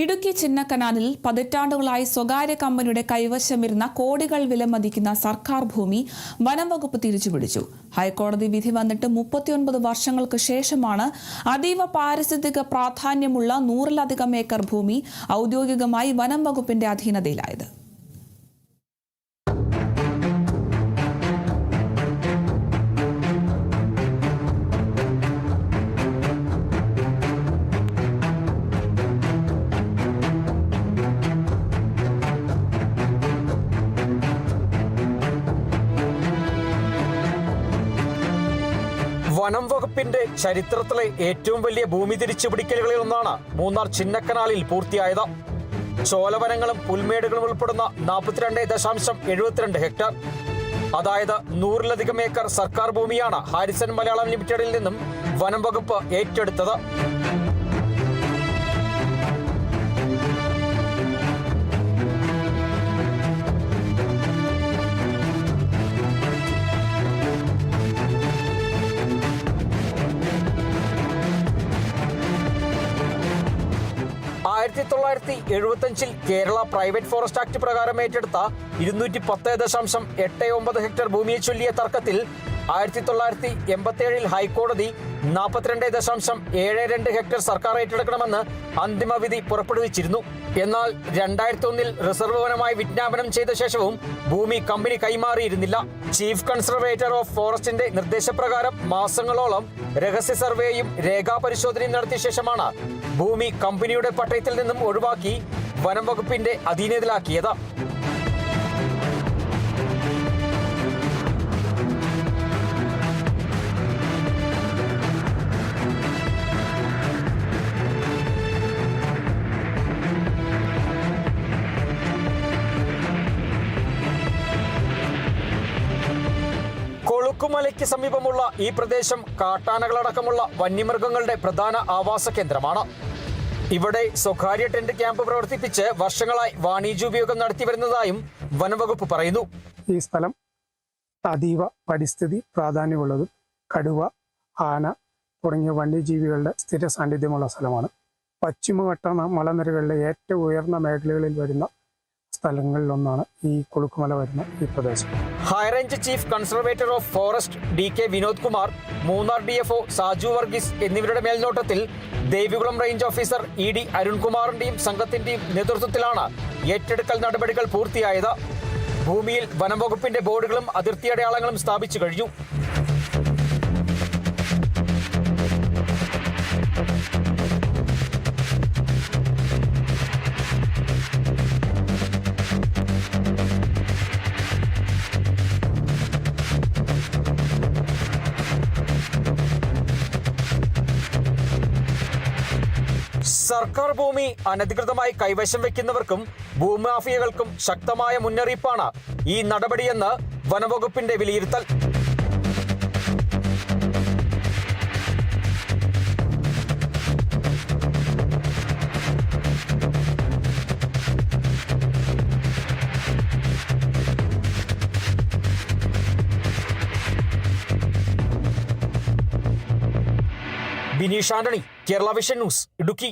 ഇടുക്കി ചിന്നക്കനാലിൽ പതിറ്റാണ്ടുകളായി സ്വകാര്യ കമ്പനിയുടെ കൈവശമിരുന്ന കോടികൾ വിലമതിക്കുന്ന സർക്കാർ ഭൂമി വനം വകുപ്പ് തിരിച്ചുപിടിച്ചു. ഹൈക്കോടതി വിധി വന്നിട്ട് 39 വർഷങ്ങൾക്ക് ശേഷമാണ് അതീവ പാരിസ്ഥിതിക പ്രാധാന്യമുള്ള 100-ലധികം ഏക്കർ ഭൂമി ഔദ്യോഗികമായി വനം വകുപ്പിന്റെ അധീനതയിലായത്. വനം വകുപ്പിന്റെ ചരിത്രത്തിലെ ഏറ്റവും വലിയ ഭൂമി തിരിച്ചുപിടിക്കലുകളിൽ ഒന്നാണ് മൂന്നാർ ചിന്നക്കനാലിൽ പൂർത്തിയായത്. ചോലവനങ്ങളും പുൽമേടുകളും ഉൾപ്പെടുന്ന 42.72 ഹെക്ടർ, അതായത് 100-ലധികം ഏക്കർ സർക്കാർ ഭൂമിയാണ് ഹാരിസൺ മലയാളം ലിമിറ്റഡിൽ നിന്നും വനം വകുപ്പ് ഏറ്റെടുത്തത്. ആയിരത്തി 1975 കേരള പ്രൈവറ്റ് ഫോറസ്റ്റ് ആക്ട് പ്രകാരം ഏറ്റെടുത്ത 210.89 ഹെക്ടർ ഭൂമിയെ ചൊല്ലിയ തർക്കത്തിൽ 1987 ഹൈക്കോടതി 42.72 ഹെക്ടർ സർക്കാർ ഏറ്റെടുക്കണമെന്ന് അന്തിമ വിധി പുറപ്പെടുവിച്ചിരുന്നു. എന്നാൽ 2001 റിസർവ് വനമായി വിജ്ഞാപനം ചെയ്ത ശേഷവും ഭൂമി കമ്പനി കൈമാറിയിരുന്നില്ല. ചീഫ് കൺസർവേറ്റർ ഓഫ് ഫോറസ്റ്റിന്റെ നിർദ്ദേശപ്രകാരം മാസങ്ങളോളം രഹസ്യ സർവേയും രേഖാപരിശോധനയും നടത്തിയ ശേഷമാണ് ഭൂമി കമ്പനിയുടെ പട്ടയത്തിൽ നിന്നും ഒഴിവാക്കി വനം വകുപ്പിന്റെ അധീനതയിലാക്കിയത്. കൊളുക്കുമലയ്ക്ക് സമീപമുള്ള ഈ പ്രദേശം കാട്ടാനകളടക്കമുള്ള വന്യമൃഗങ്ങളുടെ പ്രധാന ആവാസ കേന്ദ്രമാണ്. ഇവിടെ സ്വകാര്യ ടെന്റ് ക്യാമ്പ് പ്രവർത്തിപ്പിച്ച് വർഷങ്ങളായി വാണിജ്യോപയോഗം നടത്തിവരുന്നതായും വനംവകുപ്പ് പറയുന്നു. ഈ സ്ഥലം അതീവ പരിസ്ഥിതി പ്രാധാന്യമുള്ളതും കടുവ, ആന തുടങ്ങിയ വന്യജീവികളുടെ സ്ഥിര സാന്നിധ്യമുള്ള സ്ഥലമാണ്. പശ്ചിമഘട്ട മലനിരകളിലെ ഏറ്റവും ഉയർന്ന മേഖലകളിൽ വരുന്ന സ്ഥലങ്ങളിലൊന്നാണ് ഈ കൊളുക്കുമല വരുന്ന ഈ പ്രദേശം. High range chief conservator of forest DK Vinod Kumar, Munnar DFO Saju Varghese എന്നിവരുടെ മേൽനോട്ടത്തിൽ ദേവികുളം റേഞ്ച് ഓഫീസർ ED അരുൺകുമാറിന്റെയും സംഘത്തിന്റെയും നേതൃത്വത്തിലാണ് ഏറ്റെടുക്കൽ നടപടികൾ പൂർത്തിയായത്. ഭൂമിയിൽ വനം വകുപ്പിന്റെ ബോർഡുകളും അതിർത്തി അടയാളങ്ങളും സ്ഥാപിച്ചു കഴിഞ്ഞു. സർക്കാർ ഭൂമി അനധികൃതമായി കൈവശം വയ്ക്കുന്നവർക്കും ഭൂമാഫിയകൾക്കും ശക്തമായ മുന്നറിയിപ്പാണ് ഈ നടപടിയെന്ന് വനംവകുപ്പിന്റെ വിലയിരുത്തൽ. Bineesh Antony, Kerala vision news, Idukki.